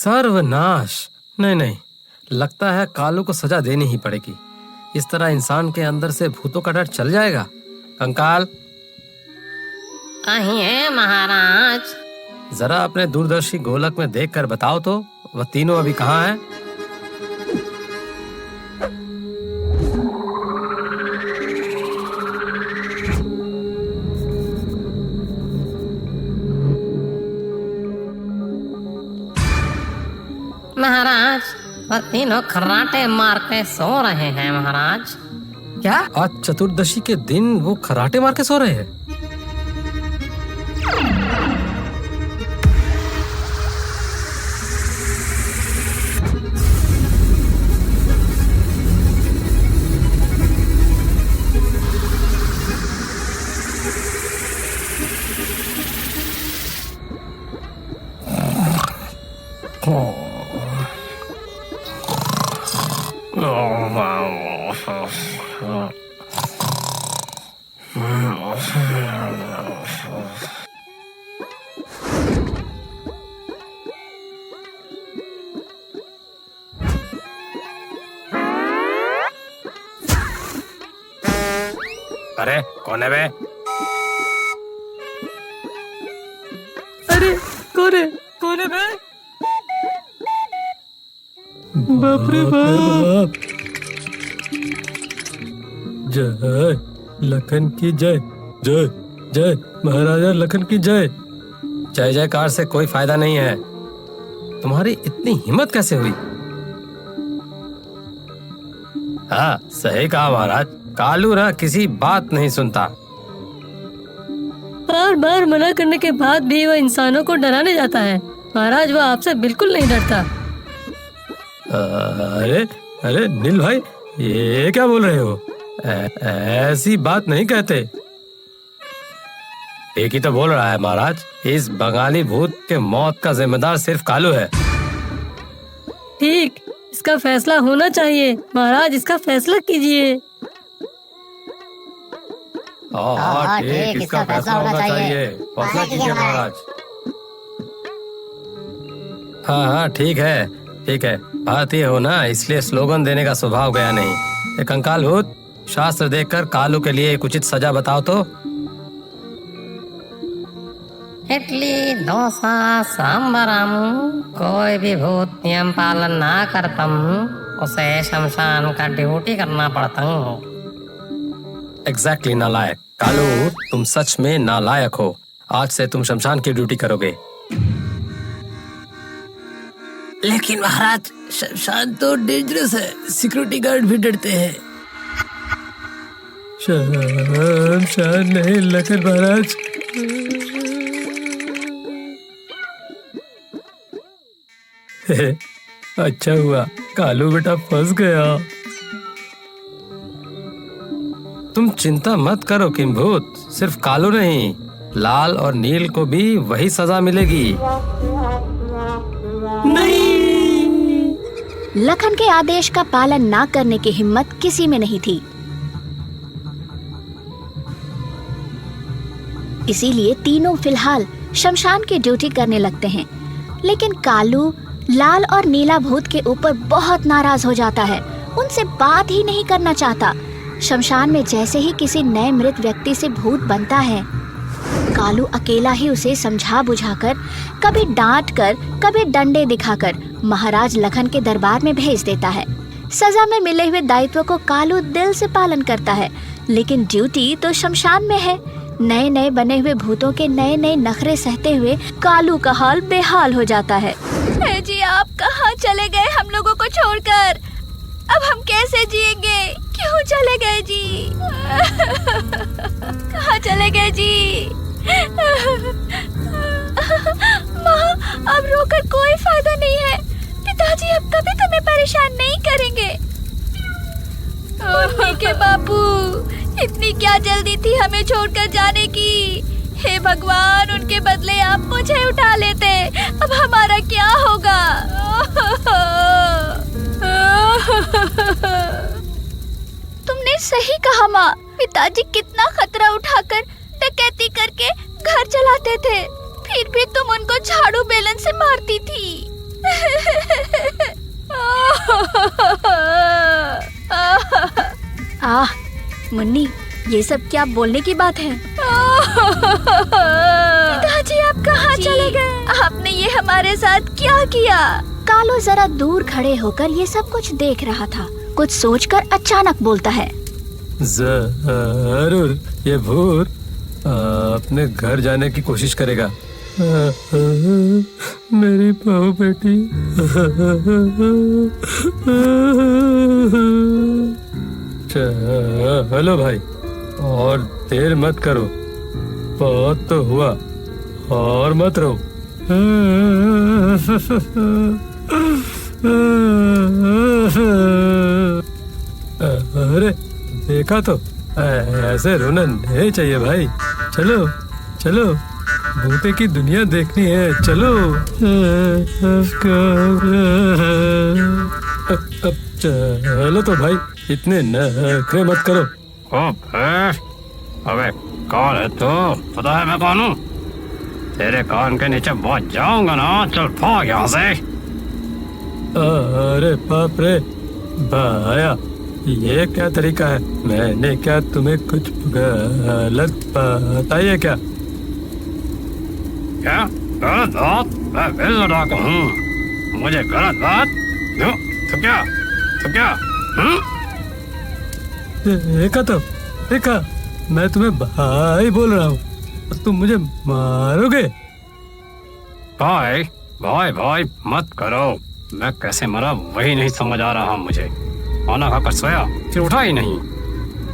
सर्वनाश। नहीं नहीं, लगता है कालू को सजा देनी ही पड़ेगी। इस तरह इंसान के अंदर से भूतों का डर चल जाएगा। कंकाल, कहीं है महाराज? जरा अपने दूरदर्शी गोलक में देखकर बताओ तो वह तीनों अभी कहाँ हैं? महाराज, वह तीनों खर्राटे मार के सो रहे हैं महाराज। क्या? आज चतुर्दशी के दिन वो खर्राटे मार के सो रहे हैं? अरे कौन है बे? अरे कौन है बे? बाप रे बाप। जय लखन की जय, जय जय महाराजा लखन की जय। जय जयकार से कोई फायदा नहीं है। तुम्हारी इतनी हिम्मत कैसे हुई? हाँ, सही कहा महाराज। कालू ना किसी बात नहीं सुनता। बार बार मना करने के बाद भी वह इंसानों को डराने जाता है। महाराज, वह आपसे बिल्कुल नहीं डरता। अरे अरे नील भाई, ये क्या बोल रहे हो? ऐसी बात नहीं कहते। एक ही तो बोल रहा है महाराज। इस बंगाली भूत के मौत का जिम्मेदार सिर्फ कालू है। ठीक, इसका फैसला होना चाहिए। महाराज, इसका फैसला कीजिए। हाँ ठीक, इसका फैसला होना चाहिए। फैसला कीजिए महाराज। हाँ ठीक है, ठीक है। भारतीय हो ना, इसलिए स्लोगन देने का स्वभाव गया नहीं। ये कंकाल भूत, शास्त्र देखकर कालू के लिए एक उचित सजा बताओ तो। इडली डोसा सांबरम, कोई भी भूत नियम पालन ना करतम, उसे शमशान का ड्यूटी करना पड़ता। एग्जैक्टली नालायक। कालू, तुम सच में नालायक हो। आज से तुम शमशान की ड्यूटी करोगे। लेकिन महाराज, शमशान तो डेंजरस है, सिक्योरिटी गार्ड भी डरते हैं। शमशान नहीं लखन महाराज। अच्छा हुआ कालू बेटा फंस गया। तुम चिंता मत करो किंभूत, सिर्फ कालू नहीं, लाल और नील को भी वही सजा मिलेगी। नहीं। लखन के आदेश का पालन ना करने की हिम्मत किसी में नहीं थी। इसीलिए तीनों फिलहाल शमशान की ड्यूटी करने लगते हैं। लेकिन कालू लाल और नीला भूत के ऊपर बहुत नाराज हो जाता है, उनसे बात ही नहीं करना चाहता। शमशान में जैसे ही किसी नए मृत व्यक्ति से भूत बनता है, कालू अकेला ही उसे समझा बुझाकर, कभी डांट कर, कभी डंडे दिखाकर महाराज लखन के दरबार में भेज देता है। सजा में मिले हुए दायित्व को कालू दिल से पालन करता है, लेकिन ड्यूटी तो शमशान में है। नए नए बने हुए भूतों के नए नए नखरे सहते हुए कालू का हाल बेहाल हो जाता है। जी, आप कहाँ चले गए हम लोगों को छोड़कर? अब हम कैसे जिएंगे? क्यों चले गए जी? कहाँ चले गए जी? माँ, अब रोकर कोई फायदा नहीं है। पिताजी अब कभी तुम्हें परेशान नहीं करेंगे। मम्मी के बापू, इतनी क्या जल्दी थी हमें छोड़कर जाने की? हे भगवान, उनके बदले आप मुझे उठा लेते। अब हमारा क्या होगा? तुमने सही कहा माँ। पिताजी कितना खतरा उठाकर डकैती करके घर चलाते थे, फिर भी तुम उनको झाड़ू बेलन से मारती थी। आह मुन्नी, ये सब क्या बोलने की बात है? पिताजी आप कहाँ चले गए? आपने ये हमारे साथ क्या किया? कालू जरा दूर खड़े होकर ये सब कुछ देख रहा था। कुछ सोचकर अचानक बोलता है, जरूर ये भूत अपने घर जाने की कोशिश करेगा। मेरी बहू बेटी। चलो भाई, और देर मत करो, बहुत तो हुआ, और मत रहो। अरे देखा तो, ऐसे रोना नहीं चाहिए भाई। चलो चलो, भूते की दुनिया देखनी है, चलो। अब चलो तो भाई, इतने नखरे मत करो। अबे कौन है तू? पता है मैं कौन हूँ? तेरे कान के नीचे बहुत जाऊंगा ना, चल भाग यहाँ से। अरे बाप रे भाया, ये क्या तरीका है? मैंने क्या तुम्हें कुछ गलत बताया क्या? क्या गलत बात? मैं बिल्कुल डाकू हूँ, मुझे गलत बात? क्यों? तो क्या? देखा तो, देखा, मैं तुम्हें भाई बोल रहा हूँ, तुम मुझे मारोगे? भाई भाई भाई मत करो। मैं कैसे मरा वही नहीं समझ आ रहा मुझे। खाना खाकर सोया, फिर उठा ही नहीं।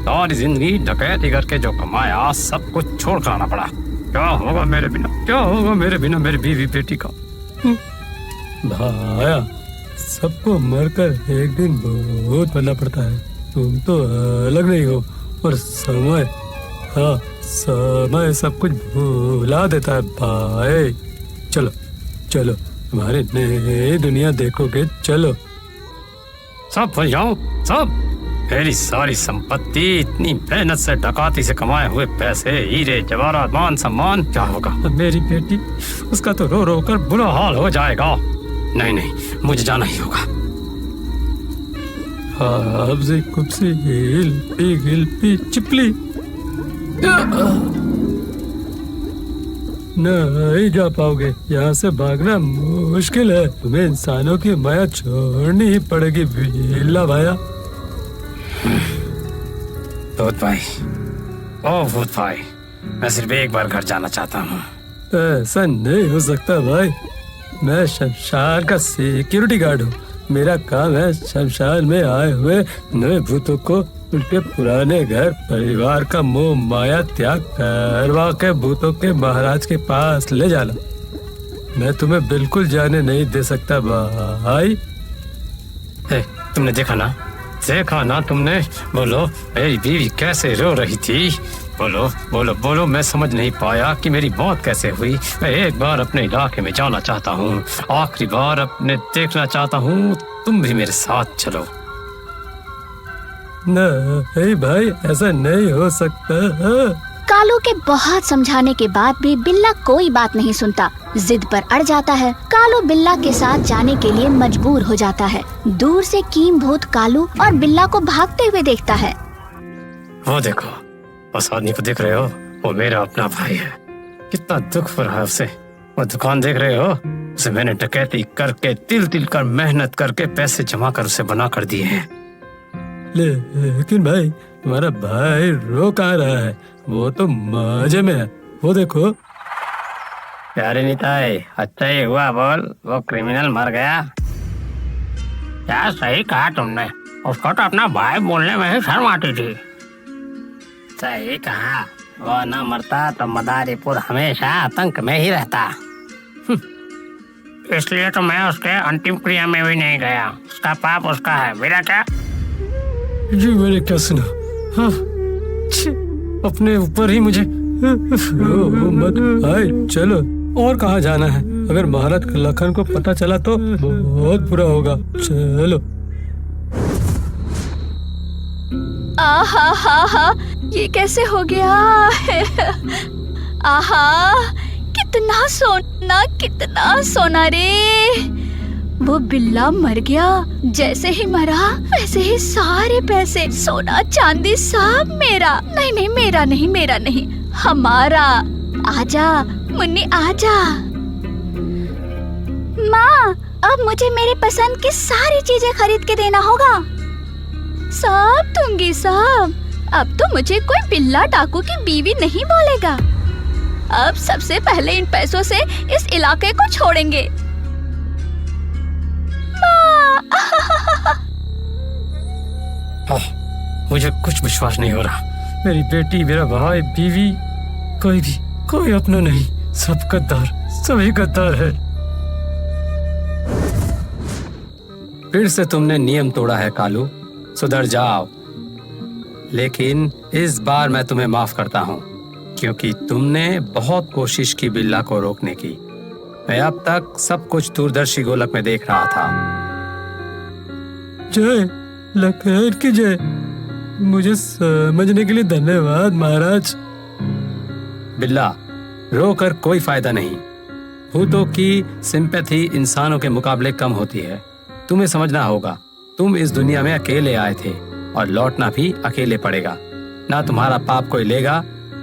सारी जिंदगी डकैती करके जो कमाया सब कुछ छोड़ कर आना पड़ा। क्या होगा मेरे बिना मेरी बीवी बेटी का? भाया, सबको मरकर एक दिन भूत बनना पड़ता है। तुम तो अलग नहीं हो, और समय सब कुछ भुला देता है भाई। चलो चलो, तुम्हारी नई दुनिया देखोगे, चलो। सब भूल जाऊं, सब? मेरी सारी संपत्ति, इतनी मेहनत से डकाती से कमाए हुए पैसे, हीरे जवाहरात, मान सम्मान, क्या होगा? मेरी बेटी, उसका तो रो रो कर बुरा हाल हो जाएगा। नहीं, मुझे जाना ही होगा। हब्ज़ी कुब्ज़ी गिलपी चिपली, नहीं जा पाओगे। यहाँ से भागना मुश्किल है। तुम्हें इंसानों की माया छोड़नी ही पड़ेगी बिल्ला भाया। भूत भाई, ओ भूत भाई, मैं सिर्फ एक बार घर जाना चाहता हूँ। ऐसा नहीं हो सकता भाई, मैं शमशान का सिक्योरिटी गार्ड हूँ। मेरा काम है शमशान में आए हुए नए भूतों को उनके पुराने घर परिवार का मोह माया त्याग करवा के भूतों के महाराज के पास ले जाना। मैं तुम्हें बिल्कुल जाने नहीं दे सकता भाई। तुमने देखा ना तुमने? बोलो, मेरी बीवी कैसे रो रही थी? बोलो, मैं समझ नहीं पाया कि मेरी मौत कैसे हुई। मैं एक बार अपने इलाके में जाना चाहता हूँ, आखिरी बार अपने देखना चाहता हूँ। तुम भी मेरे साथ चलो। नहीं भाई, ऐसा नहीं हो सकता। कालू के बहुत समझाने के बाद भी बिल्ला कोई बात नहीं सुनता, जिद पर अड़ जाता है। कालू बिल्ला के साथ जाने के लिए मजबूर हो जाता है। दूर से कीम भूत कालू और बिल्ला को भागते हुए देखता है। वो देखो, उस आदमी को देख रहे हो? वो मेरा अपना भाई है। कितना दुख हो रहा है उसे। वो दुकान देख रहे हो? उसे मैंने डकैती करके, तिल कर मेहनत करके पैसे जमा कर उसे बना कर दिए हैं। लेकिन भाई, तुम्हारा भाई रो कहाँ रहा है? वो तो मजे में है, वो देखो। प्यारे निताई, अच्छा ही हुआ बोल, वो क्रिमिनल मर गया। क्या सही कहा तुमने, उसको तो अपना भाई बोलने में ही शर्म आती थी। सही कहा, वो न मरता तो मदारीपुर हमेशा आतंक में ही रहता। इसलिए तो मैं उसके अंतिम क्रिया में भी नहीं गया। उसका पाप उसका है, मेरा क्या? जी मैंने क्या सुना? हाँ, अपने ऊपर ही मुझे मत भाई। चलो, और कहाँ जाना है? अगर महाराज लखन को पता चला तो बहुत बुरा होगा। चलो। आहा, ये कैसे हो गया? आहा, कितना सोना रे। वो बिल्ला मर गया। जैसे ही मरा वैसे ही सारे पैसे, सोना चांदी सब मेरा। नहीं नहीं, मेरा नहीं, मेरा नहीं, हमारा। आजा मुन्नी आजा। माँ, अब मुझे मेरे पसंद की सारी चीजें खरीद के देना होगा। सब दूंगी सब। अब तो मुझे कोई बिल्ला डाकू की बीवी नहीं बोलेगा। अब सबसे पहले इन पैसों से इस इलाके को छोड़ेंगे। मुझे कुछ विश्वास नहीं हो रहा। मेरी बेटी, मेरा भाई, बीवी, कोई अपना नहीं। सब गद्दार, सभी गद्दार है। फिर से तुमने नियम तोड़ा है कालू, सुधर जाओ। लेकिन इस बार मैं तुम्हें माफ करता हूँ, क्योंकि तुमने बहुत कोशिश की बिल्ला को रोकने की। मैं अब तक सब कुछ दूरदर्शी गोलक में देख रहा था। जय लखन की जय। मुझे समझने के लिए धन्यवाद महाराज। बिल्ला, रोकर कोई फायदा नहीं। भूतों की सिंपैथी इंसानों के मुकाबले कम होती है। तुम्हें समझना होगा, तुम इस दुनिया में अकेले आए थे और लौटना भी अकेले पड़ेगा। ना तुम्हारा पाप कोई लेगा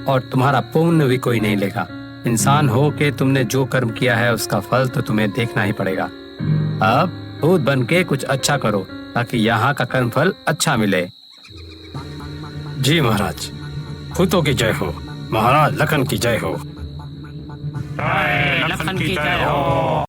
और तुम्हारा पुण्य भी कोई नहीं लेगा। इंसान हो के तुमने जो कर्म किया है उसका फल तो तुम्हें देखना ही पड़ेगा। अब भूत बन के कुछ अच्छा करो ताकि यहाँ का कर्म फल अच्छा मिले। जी महाराज, भूतों की जय हो। महाराज लखन की जय हो। लखन की जय हो।